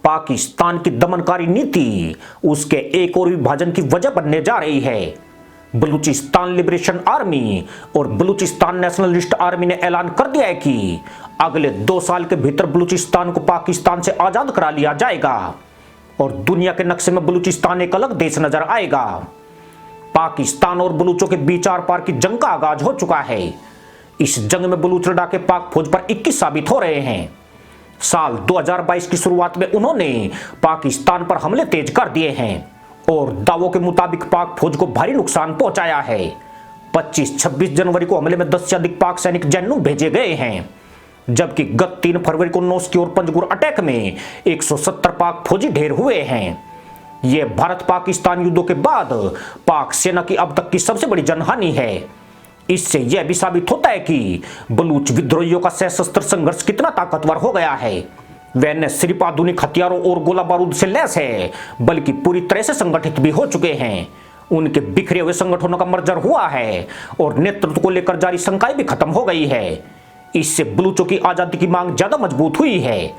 पाकिस्तान की दमनकारी नीति उसके एक और विभाजन की वजह बनने जा रही है। बलूचिस्तान लिबरेशन आर्मी और बलूचिस्तान नेशनलिस्ट आर्मी ने ऐलान कर दिया है कि अगले 2 साल के भीतर बलूचिस्तान को पाकिस्तान से आजाद करा लिया जाएगा और दुनिया के नक्शे में बलूचिस्तान एक अलग देश नजर आएगा। पाकिस्तान और बलूचों के बीच आर पार की जंग का आगाज हो चुका है। इस जंग में बलूच लड़ाके पाक फौज पर 21 साबित हो रहे हैं। साल 2022 की शुरुआत में उन्होंने पाकिस्तान पर हमले तेज कर दिए हैं और दावों के मुताबिक पाक फौज को भारी नुकसान पहुंचाया है। 25-26 जनवरी को हमले में 10 से अधिक पाक सैनिक जन्नू भेजे गए हैं, जबकि गत 3 फरवरी को नौशकी और पंजगुर अटैक में 170 पाक फौजी ढेर हुए हैं। यह भारत पाकिस्तान युद्धों के बाद पाक सेना की अब तक की सबसे बड़ी जनहानि है। इससे यह भी साबित होता है कि बलूच विद्रोहियों का सशस्त्र संघर्ष कितना ताकतवर हो गया है। वे न सिर्फ आधुनिक हथियारों और गोला बारूद से लैस है, बल्कि पूरी तरह से संगठित भी हो चुके हैं। उनके बिखरे हुए संगठनों का मर्जर हुआ है और नेतृत्व को लेकर जारी शंकाएं भी खत्म हो गई है। इससे बलूचों की आजादी की मांग ज्यादा मजबूत हुई है।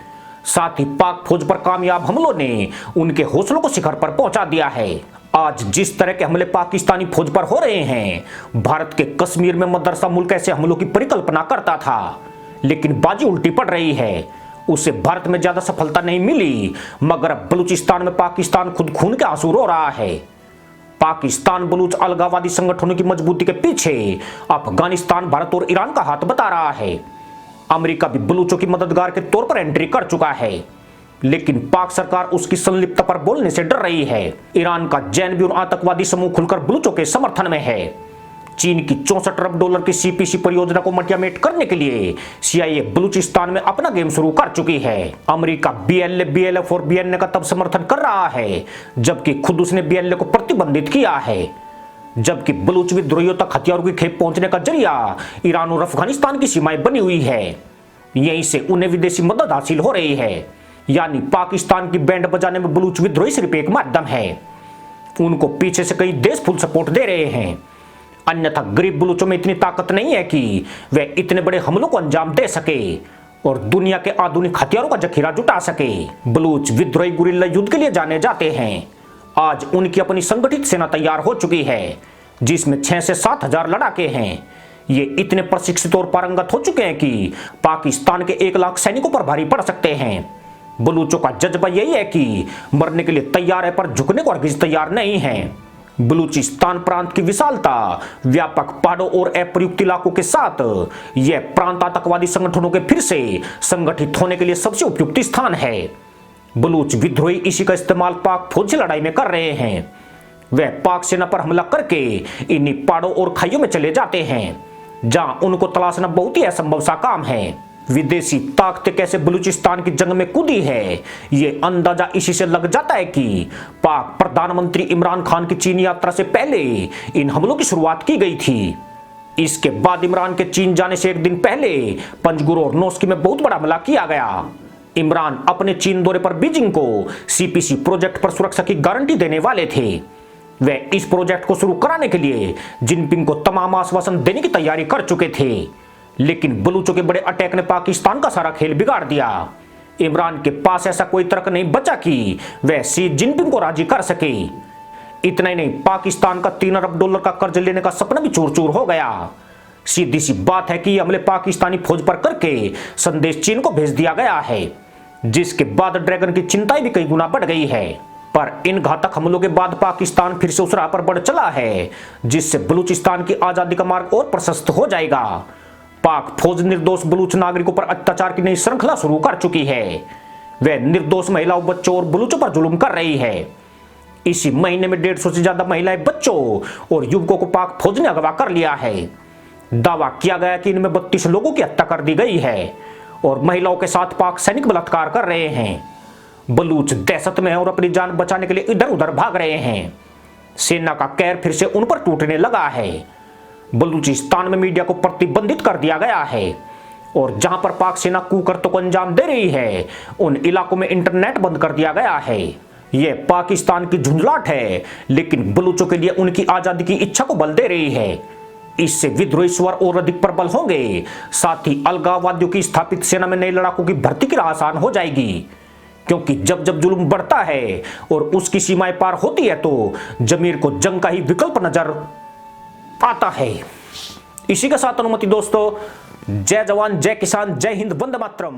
साथ ही पाक फौज पर कामयाब हमलों ने उनके हौसलों को शिखर पर पहुंचा दिया है। आज जिस तरह के हमले पाकिस्तानी फौज पर हो रहे हैं, भारत के कश्मीर में मदरसा मुल्क ऐसे हमलों की परिकल्पना करता था, लेकिन बाजी उल्टी पड़ रही है। उसे भारत में ज्यादा सफलता नहीं मिली, मगर अब बलूचिस्तान में पाकिस्तान खुद खून के आंसू रो रहा है। पाकिस्तान बलूच अलगाववादी संगठनों की मजबूती के पीछे अफगानिस्तान, भारत और ईरान का हाथ बता रहा है। अमेरिका भी बलूचों की मददगार के तौर पर एंट्री कर चुका है, लेकिन पाक सरकार उसकी संलिप्तता पर बोलने से डर रही है। ईरान का जैन भी और आतंकवादी समूह खुलकर बलूचों के समर्थन में है। चीन की 64 अरब डॉलर की सीपीसी परियोजना को मटियामेट करने के लिए सीआईए बलूचिस्तान में अपना गेम शुरू कर चुकी है। अमेरिका बीएलए, बीएलएफ और बीएनए का तब समर्थन कर रहा है जबकि खुद उसने बीएलए को प्रतिबंधित किया है। जबकि बलूच विद्रोहियों तक हथियारों की खेप पहुंचने का जरिया ईरान और अफगानिस्तान की सीमाएं बनी हुई है। यहीं से उन्हें विदेशी मदद हासिल हो रही है। यानी पाकिस्तान की बैंड बजाने में बलूच विद्रोही सिर्फ एक माध्यम है। उनको पीछे से कई देश फुल सपोर्ट दे रहे हैं, अन्यथा गरीब बलूचों में इतनी ताकत नहीं है कि वे इतने बड़े हमलों को अंजाम दे सके और दुनिया के आधुनिक हथियारों का जखीरा जुटा सके। बलूच विद्रोही गुरिल्ला युद्ध के लिए जाने जाते हैं। आज उनकी अपनी संगठित सेना तैयार हो चुकी है, जिसमें 6 से 7 हजार लड़ाके हैं। ये इतने प्रशिक्षित और पारंगत हो चुके हैं कि पाकिस्तान के 1 लाख सैनिकों पर भारी पड़ सकते हैं। बलूचों का जज्बा यही है कि मरने के लिए तैयार है, पर झुकने को हरगिज तैयार नहीं है। बलूचिस्तान प्रांत की विशालता, व्यापक पहाड़ों और अप्रयुक्त इलाकों के साथ यह प्रांत आतंकवादी संगठनों के फिर से संगठित होने के लिए सबसे उपयुक्त स्थान है। बलूच विद्रोही इसी का इस्तेमाल पाक फौज से लड़ाई में कर रहे हैं। वे पाक सेना पर हमला करके इन्हीं पहाड़ों और खाइयों में चले जाते हैं, जहां उनको तलाशना बहुत ही असंभव सा काम है। विदेशी ताकतें कैसे बलूचिस्तान की जंग में कूदी है, ये अंदाजा इसी से लग जाता है कि पाक प्रधानमंत्री इमरान खान की चीन यात्रा से पहले इन हमलों की शुरुआत की गई थी। इसके बाद इमरान के चीन जाने से 1 दिन पहले पंजगुर और नौशकी में बहुत बड़ा हमला किया गया। इमरान अपने चीन दौरे पर बीजिंग को सीपीसी प्रोजेक्ट पर सुरक्षा की गारंटी देने वाले थे। वे इस प्रोजेक्ट को शुरू कराने के लिए जिनपिंग को तमाम आश्वासन देने की तैयारी कर चुके थे, लेकिन बलूचों के बड़े अटैक ने पाकिस्तान का सारा खेल बिगाड़ दिया। इमरान के पास ऐसा कोई तर्क नहीं बचा कि वह शी जिनपिंग को राजी कर सके। इतना ही नहीं, पाकिस्तान का 3 अरब डॉलर का कर्ज लेने का सपना भी चूर चूर हो गया। सीधी सी बात है कि यह हमले पाकिस्तानी फौज पर करके संदेश चीन को भेज दिया गया है, जिसके बाद ड्रैगन की चिंताएं भी कई गुना बढ़ गई है। पर इन घातक हमलों के बाद पाकिस्तान फिर से उस राह पर बढ़ चला है जिससे बलूचिस्तान की आजादी का मार्ग और प्रशस्त हो जाएगा। पाक फौज निर्दोष बलूच नागरिकों पर अत्याचार की नई श्रृंखला शुरू कर चुकी है। वे निर्दोष महिलाओं, बच्चों और बलूचों पर जुल्म कर रही है। इसी महीने में 150 से ज्यादा महिलाएं, बच्चों और युवकों को पाक फौज ने अगवा कर लिया है। दावा किया गया कि इनमें 32 लोगों की हत्या कर दी गई है और महिलाओं के साथ पाक सैनिक बलात्कार कर रहे हैं। बलूच दहशत में हैं और अपनी जान बचाने के लिए इधर उधर भाग रहे हैं। सेना का कहर फिर से उन पर टूटने लगा है। बलूचिस्तान में मीडिया को प्रतिबंधित कर दिया गया है और जहां पर पाक सेना कुकर्तों को अंजाम दे रही है, उन इलाकों में इंटरनेट बंद कर दिया गया है। यह पाकिस्तान की झुंझलाहट है, लेकिन बलूचों के लिए उनकी आजादी की इच्छा को बल दे रही है। इससे विद्रोही स्वर और अधिक प्रबल होंगे। साथ ही अलगाववादियों की स्थापित सेना में नए लड़ाकों की भर्ती की राह आसान हो जाएगी, क्योंकि जब जब जुल्म बढ़ता है और उसकी सीमाएं पार होती है तो जमीर को जंग का ही विकल्प नजर आता है। इसी के साथ अनुमति दोस्तों, जय जवान जय किसान जय हिंद वंदे मातरम।